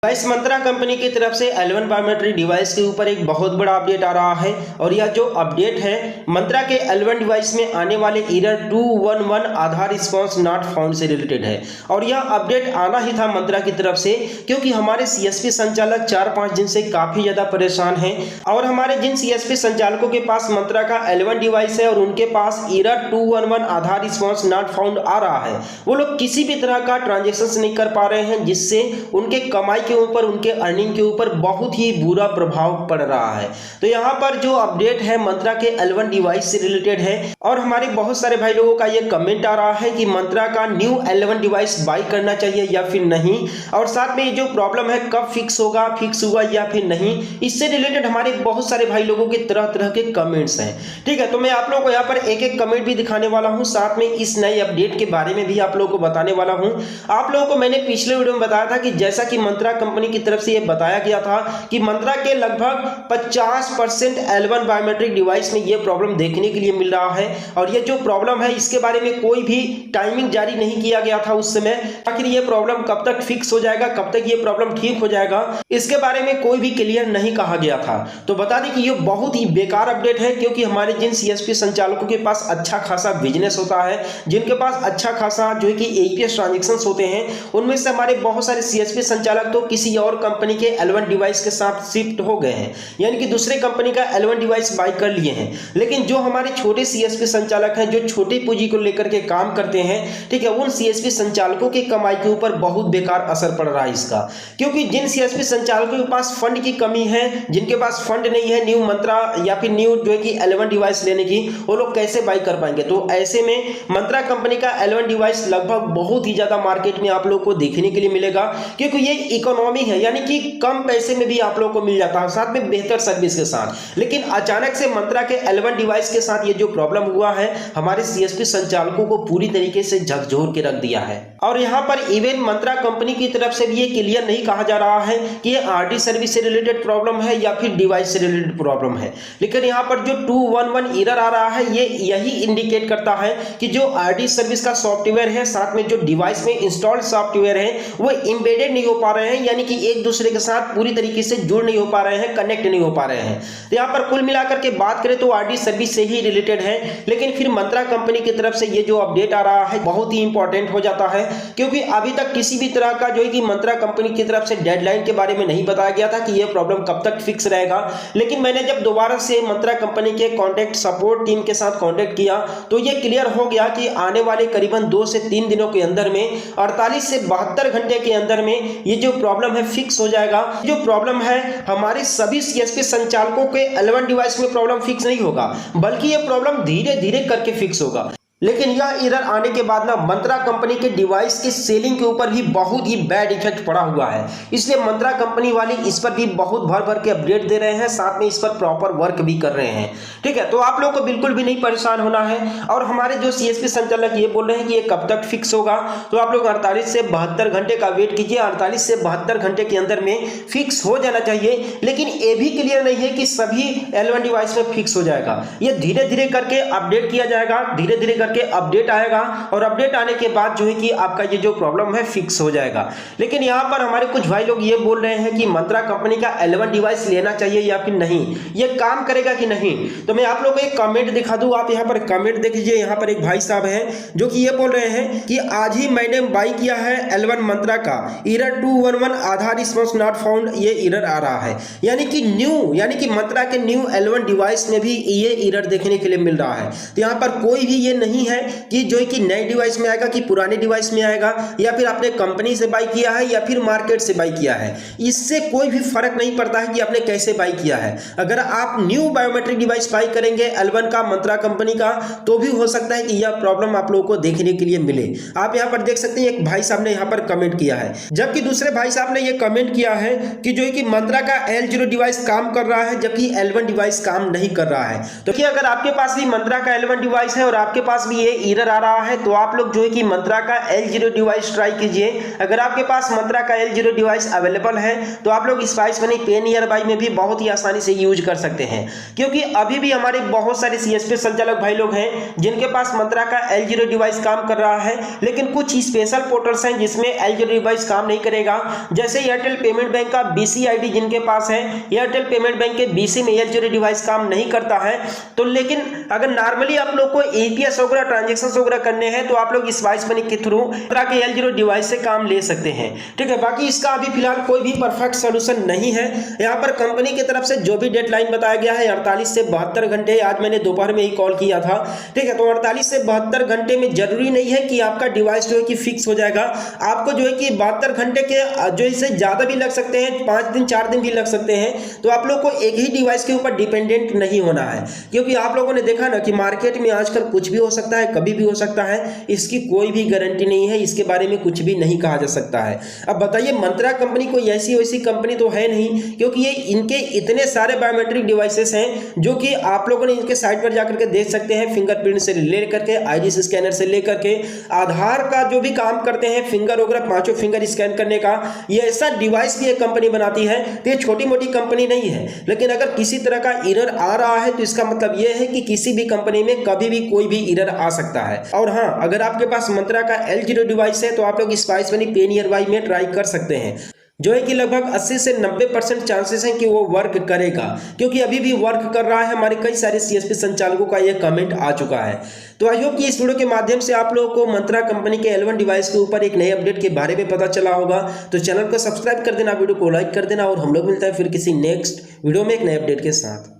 Guys मंत्रा company की तरफ से L1 बायोमेट्रिक डिवाइस के ऊपर एक बहुत बड़ा अपडेट आ रहा है और यह जो अपडेट है मंत्रा के L1 डिवाइस में आने वाले error 211 Aadhaar response not found से रिलेटेड है। और यह अपडेट आना ही था मंत्रा की तरफ से क्योंकि हमारे CSP संचालक 4-5 दिन से काफी ज्यादा परेशान हैं और हमारे जिन CSP संचालकों के पास मंत्रा का L1 डिवाइस है और उनके पास error 211 Aadhaar response not found आ रहा है, वो लोग किसी भी तरह का ट्रांजेक्शन नहीं कर पा रहे हैं, जिससे उनके कमाई के ऊपर, उनके अर्निंग के ऊपर बहुत ही बुरा प्रभाव पड़ रहा है। तो यहाँ पर जो अपडेट है मंत्रा के L1 डिवाइस से रिलेटेड है और हमारे बहुत सारे भाई लोगों का ये कमेंट आ रहा है कि मंत्रा का न्यू L1 डिवाइस बाय करना चाहिए या फिर नहीं, और साथ में ये जो प्रॉब्लम है कब फिक्स होगा या फिर नहीं, इससे रिलेटेड हमारे बहुत सारे भाई लोगों के तरह तरह के कमेंट्स हैं। ठीक है, तो मैं आप लोगों को यहाँ पर एक एक कमेंट भी दिखाने वाला हूँ, साथ में इस नए अपडेट के बारे में भी आप लोगों को बताने वाला हूँ। आप लोगों को मैंने पिछले वीडियो में बताया था कि जैसा कि मंत्रा कंपनी की तरफ से यह बताया गया था कि मंत्रा के लगभग 50% L1 बायोमेट्रिक डिवाइस में यह प्रॉब्लम देखने के लिए मिल रहा है और यह जो प्रॉब्लम है इसके बारे में कोई भी टाइमिंग जारी नहीं किया गया था उस समय। आखिर यह प्रॉब्लम कब तक फिक्स हो जाएगा, कब तक यह प्रॉब्लम ठीक हो जाएगा, इसके बारे में कोई भी क्लियर नहीं कहा गया था। तो बता दें कि यह बहुत ही बेकार अपडेट है क्योंकि हमारे जिन CSP संचालकों के पास अच्छा खासा बिजनेस होता है, जिनके पास अच्छा खासा जो है कि APS ट्रांजेक्शन होते हैं, उनमें से हमारे बहुत सारे CSP संचालक तो किसी और कंपनी के L1 डिवाइस के साथ शिफ्ट हो गए हैं, यानी कि दूसरे कंपनी का L1 डिवाइस बाय कर लिए हैं। लेकिन जो हमारे छोटे CSP संचालक हैं, जो छोटी पूंजी को लेकर के काम करते हैं, ठीक है, उन CSP संचालकों की कमाई के ऊपर बहुत बेकार असर पड़ रहा है इसका, क्योंकि जिन CSP संचालकों के पास फंड की कमी है, जिनके पास फंड नहीं है न्यू मंत्रा या फिर न्यू जो है कि L1 डिवाइस लेने की, वो लोग कैसे बाय कर पाएंगे। तो ऐसे में मंत्रा कंपनी का L1 डिवाइस लगभग बहुत ही ज्यादा मार्केट में आप लोग को देखने के लिए मिलेगा, क्योंकि ये इकोनॉमी है, यानी कि कम पैसे में भी आप लोगों को मिल जाता है, साथ में बेहतर सर्विस के साथ। लेकिन अचानक से मंत्रा के L1 डिवाइस के साथ ये जो प्रॉब्लम हुआ है, हमारे CSP संचालकों को पूरी तरीके से झकझोर के रख दिया है। और यहाँ पर इवन मंत्रा कंपनी की तरफ से भी ये क्लियर नहीं कहा जा रहा है कि ये RD सर्विस से रिलेटेड प्रॉब्लम है या फिर डिवाइस से रिलेटेड प्रॉब्लम है। लेकिन यहाँ पर जो 211 एरर आ रहा है, ये यही इंडिकेट करता है कि जो RD सर्विस का सॉफ्टवेयर है, साथ में जो डिवाइस में इंस्टॉल्ड सॉफ्टवेयर है, वो एम्बेडेड नहीं हो पा रहे हैं, यानी कि एक दूसरे के साथ पूरी तरीके से जुड़ नहीं हो पा रहे हैं, कनेक्ट नहीं हो पा रहे हैं। तो यहाँ पर कुल मिलाकर के बात करें तो RD सर्विस से ही रिलेटेड है। लेकिन फिर मंत्रा कंपनी की तरफ से ये जो अपडेट आ रहा है बहुत ही इंपॉर्टेंट हो जाता है, क्योंकि अभी तक किसी भी तरह का जो है कि मंत्रा कंपनी की तरफ से डेडलाइन के बारे में नहीं बताया गया था कि यह प्रॉब्लम कब तक फिक्स रहेगा। लेकिन मैंने जब दोबारा से मंत्रा कंपनी के कॉन्टैक्ट सपोर्ट टीम के साथ कॉन्टैक्ट किया तो यह क्लियर हो गया कि आने वाले करीबन 2 से 3 दिनों के अंदर में, 48 से 72 घंटे के अंदर में ये जो प्रॉब्लम है फिक्स हो जाएगा। जो प्रॉब्लम है हमारे सभी CSP संचालकों के L1 डिवाइस में प्रॉब्लम फिक्स नहीं होगा, बल्कि ये प्रॉब्लम धीरे धीरे करके फिक्स होगा। लेकिन यह एरर आने के बाद ना मंत्रा कंपनी के डिवाइस के सेलिंग के ऊपर भी बहुत ही बैड इफेक्ट पड़ा हुआ है, इसलिए मंत्रा कंपनी वाले इस पर भी बहुत भर भर के अपडेट दे रहे हैं, साथ में इस पर प्रॉपर वर्क भी कर रहे हैं। ठीक है, तो आप लोगों को बिल्कुल भी नहीं परेशान होना है। और हमारे जो CSP संचालक ये बोल रहे हैं कि ये कब तक फिक्स होगा, तो आप लोग 48 से 72 घंटे का वेट कीजिए। 48 से 72 घंटे के अंदर में फिक्स हो जाना चाहिए। लेकिन ये भी क्लियर नहीं है कि सभी L1 डिवाइस में फिक्स हो जाएगा, ये धीरे धीरे करके अपडेट किया जाएगा, धीरे धीरे के अपडेट आएगा और अपडेट आने के बाद जो है कि आपका ये जो प्रॉब्लम है फिक्स हो जाएगा। लेकिन यहाँ पर हमारे कुछ भाई लोग ये बोल रहे हैं कि मंत्रा कंपनी का L1 डिवाइस लेना चाहिए या फिर नहीं, ये काम करेगा कि नहीं। तो मैं आप लोगों को एक कमेंट दिखा दूं, आप यहाँ पर कमेंट देख लीजिए। यहाँ पर एक भाई साहब हैं जो कि ये बोल रहे हैं कि आज ही मैंने बाई किया है L1 मंत्रा का, error 211 Aadhaar response not found, ये एरर आ रहा है। यानी कि मंत्रा के न्यू L1 डिवाइस में भी ये एरर देखने के लिए मिल रहा है। तो यहाँ पर कोई भी ये नहीं है कि जो है कि नए डिवाइस में आएगा कि पुराने डिवाइस में आएगा, या फिर आपने कंपनी से बाई किया है या फिर मार्केट से बाई किया है, इससे कोई भी फर्क नहीं पड़ता है कि आपने कैसे बाई किया है। अगर आप न्यू बायोमेट्रिक डिवाइस बाई करेंगे L1 का मंत्रा कंपनी का, तो भी हो सकता है कि यह प्रॉब्लम आप लोगों को देखने के लिए मिले। आप यहाँ पर देख सकते हैं एक भाई साहब ने यहाँ पर कमेंट किया है, जबकि दूसरे भाई साहब ने यह कमेंट किया है कि जो है कि मंत्रा का L0 डिवाइस काम कर रहा है जबकि L1 डिवाइस काम नहीं कर रहा है। तो कि अगर आपके पास भी मंत्रा का L1 डिवाइस है और आपके पास भी ये एरर आ रहा है तो आप लोग जो है कि मंत्रा का L0 डिवाइस ट्राई कीजिए। अगर आपके पास मंत्रा का L0 डिवाइस अवेलेबल है तो आप लोग स्पाइस मनी पे नियर बाय में भी बहुत ही आसानी से यूज कर सकते हैं, क्योंकि अभी भी हमारे बहुत सारे CSP संचालक भाई लोग हैं जिनके पास मंत्रा का L0 डिवाइस काम कर रहा है, लेकिन कुछ स्पेशल पोर्टल्स हैं जिसमें L0 डिवाइस काम नहीं करेगा। जैसे एयरटेल पेमेंट बैंक का BC ID जिनके पास है, एयरटेल पेमेंट बैंक के BC में L0 डिवाइस काम नहीं करता है। तो लेकिन अगर नॉर्मली आप लोग को APS वगैरह ट्रांजेक्शन वगैरह करने हैं तो आप लोग स्पाइस मनी के थ्रू मंत्रा के L0 डिवाइस से काम ले सकते हैं, ठीक है। बाकी इसका अभी फिलहाल कोई भी परफेक्ट सोल्यूशन नहीं है। यहाँ पर कंपनी की तरफ से जो भी डेडलाइन बताया गया है 48 से 72 घंटे, आज मैंने दोपहर में ही कॉल किया था, ठीक है। तो 48 से 72 घंटे में जरूरी नहीं है कि आपका डिवाइस जो है कि फिक्स हो जाएगा। आपको जो है कि 72 घंटे के जो इससे ज्यादा भी लग सकते हैं, 5 दिन 4 दिन भी लग सकते हैं। तो आप लोग को एक ही डिवाइस के ऊपर डिपेंडेंट नहीं होना है, क्योंकि आप लोगों ने देखा ना कि मार्केट में आजकल कुछ भी हो सकता है, कभी भी हो सकता है, इसकी कोई भी गारंटी नहीं है, इसके बारे में कुछ भी नहीं कहा जा सकता है। अब बताइए, मंत्रा कंपनी कोई ऐसी वैसी कंपनी तो है नहीं, क्योंकि ये इनके इतने सारे बायोमेट्रिक डिवाइसेस हैं जो कि आप लोगों ने इनके साइट पर जाकर के देख सकते हैं। फिंगरप्रिंट से लेकर के आईरिस स्कैनर से लेकर के आधार का जो भी काम करते हैं, फिंगर वगैरह 5 फिंगर स्कैन करने का, ये ऐसा डिवाइस भी एक कंपनी बनाती है। तो ये छोटी मोटी कंपनी नहीं है, लेकिन अगर किसी तरह का एरर आ रहा है तो इसका मतलब यह है कि किसी भी कंपनी में कभी भी कोई भी एरर आ सकता है। और हाँ, अगर आपके पास मंत्रा का L0 डिवाइस है तो आप लोग स्पाइस मनी पे नियर बाय में ट्राई कर सकते हैं, जो है कि लगभग 80 से 90% चांसेस हैं कि वो वर्क करेगा, क्योंकि अभी भी वर्क कर रहा है। हमारे कई सारे CSP संचालकों का ये कमेंट आ चुका है। तो आई होप कि इस वीडियो के माध्यम से आप लोगों को मंत्रा कंपनी के L1 डिवाइस के ऊपर एक नए अपडेट के बारे में पता चला होगा। तो चैनल को सब्सक्राइब कर देना, वीडियो को लाइक कर देना, और हम लोग मिलते हैं फिर किसी नेक्स्ट वीडियो में एक नए अपडेट के साथ।